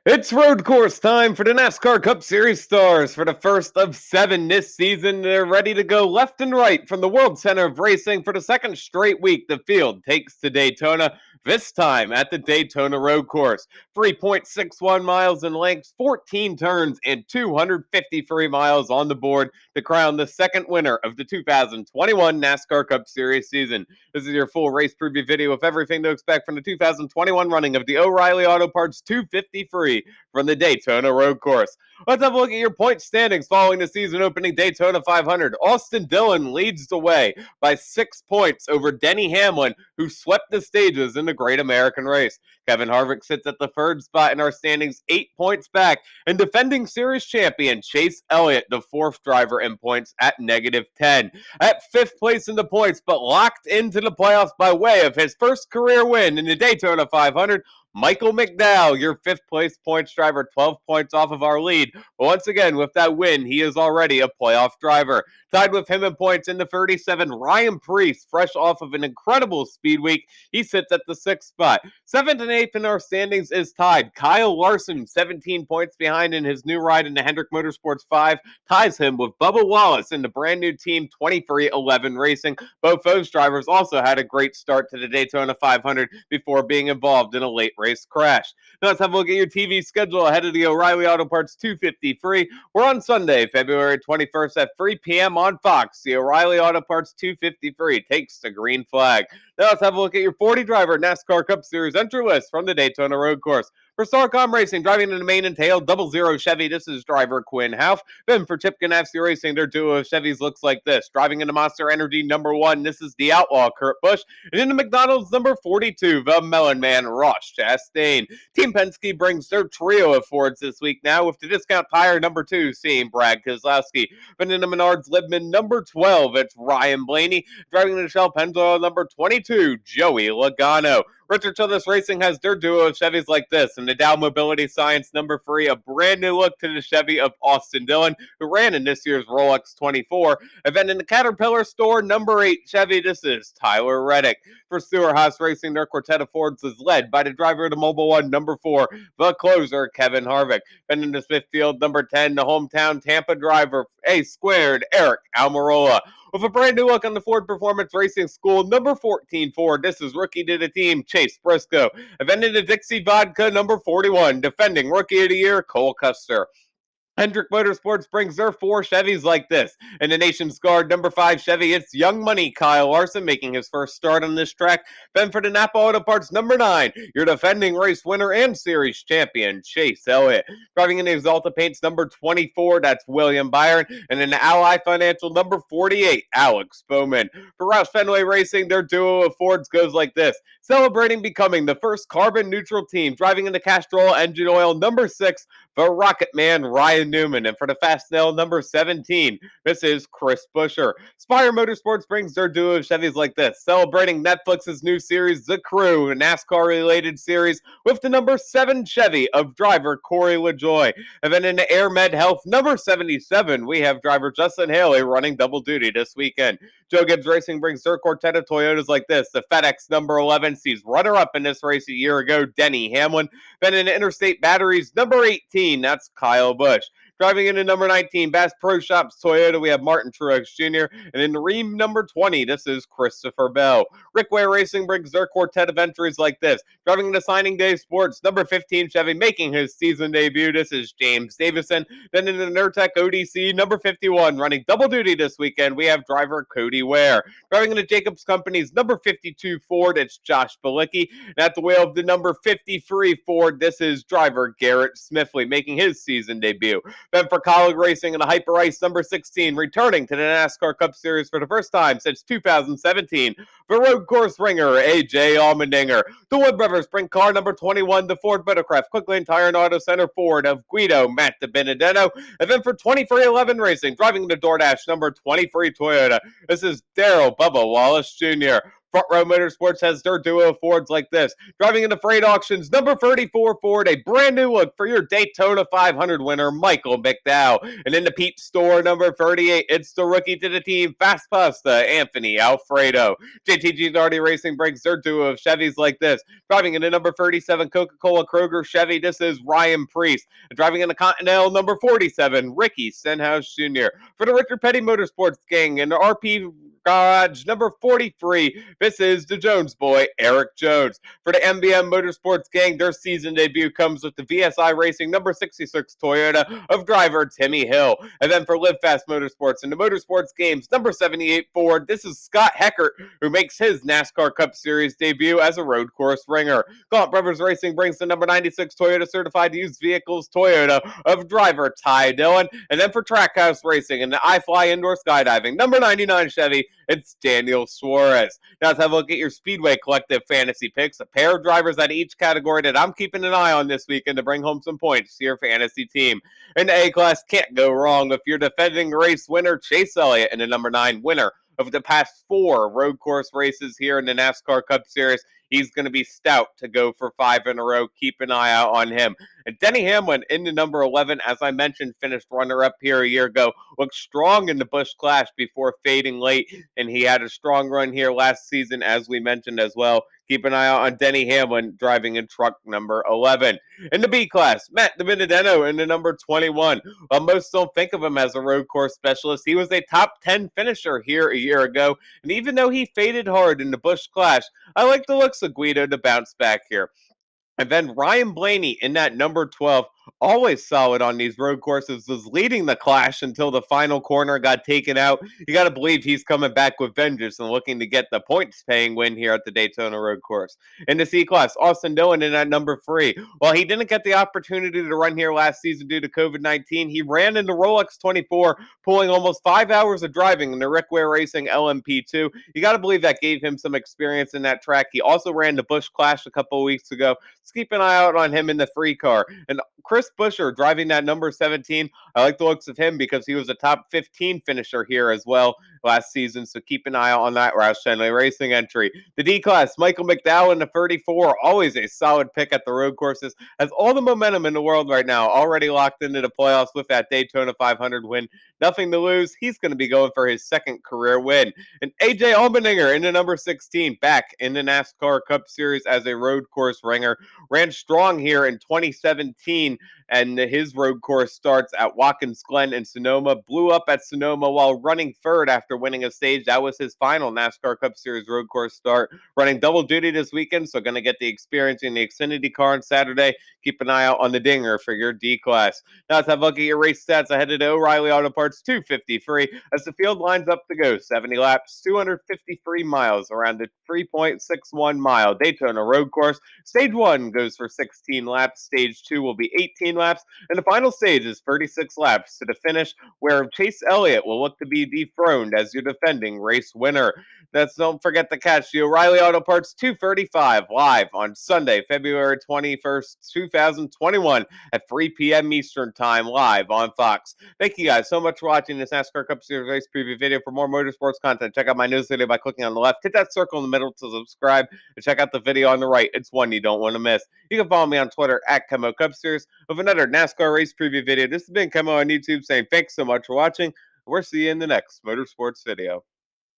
It's road course time for the NASCAR Cup Series stars. For the first of 7 this season, they're ready to go left and right from the World Center of Racing for the second straight week. The field takes to Daytona, this time at the Daytona Road Course. 3.61 miles in length, 14 turns, and 253 miles on the board to crown the second winner of the 2021 NASCAR Cup Series season. This is your full race preview video of everything to expect from the 2021 running of the O'Reilly Auto Parts 253 from the Daytona Road Course. Let's have a look at your point standings following the season opening Daytona 500. Austin Dillon leads the way by 6 points over Denny Hamlin, who swept the stages in the Great American Race. Kevin Harvick sits at the third spot in our standings, 8 points back, and defending series champion Chase Elliott, the fourth driver in points, at -10. At fifth place in the points, but locked into the playoffs by way of his first career win in the Daytona 500, Michael McDowell, your fifth place points driver, 12 points off of our lead. But once again, with that win, he is already a playoff driver. Tied with him in points in the 37, Ryan Preece, fresh off of an incredible speed week. He sits at the sixth spot. Seventh and eighth in our standings is tied. Kyle Larson, 17 points behind in his new ride in the Hendrick Motorsports 5, ties him with Bubba Wallace in the brand new Team 2311 Racing. Both those drivers also had a great start to the Daytona 500 before being involved in a late race crash. Now let's have a look at your TV schedule ahead of the O'Reilly Auto Parts 253. We're on Sunday, February 21st at 3 p.m. on Fox. The O'Reilly Auto Parts 253 takes the green flag. Now let's have a look at your 40-driver NASCAR Cup Series entry list from the Daytona Road Course. For Starcom Racing, driving in the main and tail 00 Chevy, this is driver Quinn Houff. Then for Chip Ganassi Racing, their duo of Chevys looks like this. Driving in the Monster Energy #1, this is the Outlaw Kurt Busch. And in the McDonald's #42, the Melon Man Ross Chastain. Team Penske brings their trio of Fords this week now, with the Discount Tire #2 seeing Brad Keselowski. But in the Menards Libman #12, it's Ryan Blaney. Driving in the Shell Pennzoil #22, Joey Logano. Richard Childress Racing has their duo of Chevys like this. In the Dow Mobility Science #3, a brand new look to the Chevy of Austin Dillon, who ran in this year's Rolex 24. And then in the Caterpillar store #8 Chevy, this is Tyler Reddick. For Stewart Haas Racing, their quartet of Fords is led by the driver of the Mobile One #4, the closer Kevin Harvick. Then in the Smithfield #10, the hometown Tampa driver A² Eric Almirola. With a brand new look on the Ford Performance Racing School #14 Ford, this is rookie to the team, Chase Briscoe. And then in the Dixie Vodka #41, defending Rookie of the Year, Cole Custer. Hendrick Motorsports brings their 4 Chevys like this. In the Nation's Guard #5 Chevy, it's Young Money Kyle Larson making his first start on this track. Then for the Napa Auto Parts #9, your defending race winner and series champion, Chase Elliott. Driving in the Exalta Paints #24, that's William Byron. And in the Ally Financial #48, Alex Bowman. For Roush Fenway Racing, their duo of Fords goes like this. Celebrating becoming the first carbon-neutral team, driving in the Castrol Engine Oil #6, the Rocket Man, Ryan Newman. And for the Fastnail #17, this is Chris Buescher. Spire Motorsports brings their duo of Chevys like this, celebrating Netflix's new series, The Crew, a NASCAR-related series, with the #7 Chevy of driver Corey LaJoie. And then in the Air Med Health #77, we have driver Justin Haley running double duty this weekend. Joe Gibbs Racing brings their quartet of Toyotas like this. The FedEx #11 sees runner-up in this race a year ago, Denny Hamlin. Then in the Interstate Batteries #18, that's Kyle Busch. Driving into #19, Bass Pro Shops Toyota, we have Martin Truex Jr. And in the Ream #20, this is Christopher Bell. Rick Ware Racing brings their quartet of entries like this. Driving into Signing Day Sports, #15 Chevy making his season debut, this is James Davison. Then in the Nurtec ODC #51, running double duty this weekend, we have driver Cody Ware. Driving into Jacobs Company's #52 Ford, it's Josh Bilicki. And at the wheel of the #53 Ford, this is driver Garrett Smithley making his season debut. Then for Colleague Racing and a Hyper Ice #16, returning to the NASCAR Cup Series for the first time since 2017, the road course ringer, A.J. Allmendinger. The Wood Brothers bring car #21, the Ford Motorcraft Quick Lane Tire and Auto Center Ford of Guido Matt DiBenedetto. And then for 2311 Racing, driving the DoorDash #23 Toyota, this is Daryl Bubba Wallace Jr. Front Row Motorsports has their duo of Fords like this. Driving into freight auctions, number 34 Ford, a brand new look for your Daytona 500 winner, Michael McDowell. And in the Pete store, number 38, it's the rookie to the team, Fast Pasta, Anthony Alfredo. JTG's already Racing brings their duo of Chevys like this. Driving into number 37, Coca-Cola Kroger Chevy, this is Ryan Priest. Driving into Continental, number 47, Ricky Stenhouse Jr. For the Richard Petty Motorsports gang and the RP Garage, number 43, this is the Jones boy, Eric Jones. For the MBM Motorsports gang, their season debut comes with the VSI Racing number 66 Toyota of driver Timmy Hill. And then for Live Fast Motorsports and the Motorsports games, number 78 Ford, this is Scott Heckert, who makes his NASCAR Cup Series debut as a road course ringer. Gaunt Brothers Racing brings the number 96 Toyota Certified Used Vehicles Toyota of driver Ty Dillon. And then for Trackhouse Racing and the iFly Indoor Skydiving, number 99 Chevy, it's Daniel Suarez. Now let's have a look at your Speedway Collective fantasy picks, a pair of drivers at each category that I'm keeping an eye on this weekend to bring home some points to your fantasy team. In the A-Class, can't go wrong if you're defending race winner Chase Elliott and the number 9 winner of the past 4 road course races here in the NASCAR Cup Series. He's going to be stout to go for 5 in a row. Keep an eye out on him. And Denny Hamlin in the number 11, as I mentioned, finished runner-up here a year ago. Looked strong in the Busch Clash before fading late, and he had a strong run here last season, as we mentioned as well. Keep an eye out on Denny Hamlin driving in truck number 11. In the B class, Matt DiBenedetto in the number 21. While most don't think of him as a road course specialist, he was a top 10 finisher here a year ago. And even though he faded hard in the Busch Clash, I like the looks of Guido to bounce back here. And then Ryan Blaney in that number 12, always solid on these road courses, was leading the Clash until the final corner got taken out. You got to believe he's coming back with vengeance and looking to get the points paying win here at the Daytona Road Course. In the C Class, Austin Dillon in at number 3. While he didn't get the opportunity to run here last season due to COVID-19, he ran in the Rolex 24, pulling almost 5 hours of driving in the Rick Ware Racing LMP2. You got to believe that gave him some experience in that track. He also ran the Busch Clash a couple of weeks ago. Let's keep an eye out on him in the 3 car. And Chris Buescher driving that number 17. I like the looks of him because he was a top 15 finisher here as well last season. So keep an eye out on that Roush Chenley Racing entry. The D class, Michael McDowell in the 34. Always a solid pick at the road courses. Has all the momentum in the world right now. Already locked into the playoffs with that Daytona 500 win. Nothing to lose. He's going to be going for his second career win. And AJ Allmendinger in the number 16. Back in the NASCAR Cup Series as a road course ringer. Ran strong here in 2017, and his road course starts at Watkins Glen in Sonoma. Blew up at Sonoma while running third after winning a stage. That was his final NASCAR Cup Series road course start. Running double duty this weekend, so going to get the experience in the Xfinity car on Saturday. Keep an eye out on the dinger for your D class. Now let's have a look at your race stats ahead of the O'Reilly Auto Parts 253 as the field lines up to go 70 laps, 253 miles around the 3.61 mile Daytona Road Course. Stage 1 goes for 16 laps. Stage 2 will be 18 laps. And the final stage is 36 laps to the finish, where Chase Elliott will look to be dethroned as your defending race winner. Don't forget to catch the O'Reilly Auto Parts 235 live on Sunday, February 21st, 2021 at 3 p.m. Eastern Time live on Fox. Thank you guys so much for watching this NASCAR Cup Series race preview video. For more motorsports content, check out my news video by clicking on the left. Hit that circle in the middle to subscribe, and check out the video on the right. It's one you don't want to miss. You can follow me on Twitter at KEMMO Cup Series with another NASCAR race preview video. This has been KEMMO on YouTube saying thanks so much for watching. We'll see you in the next motorsports video.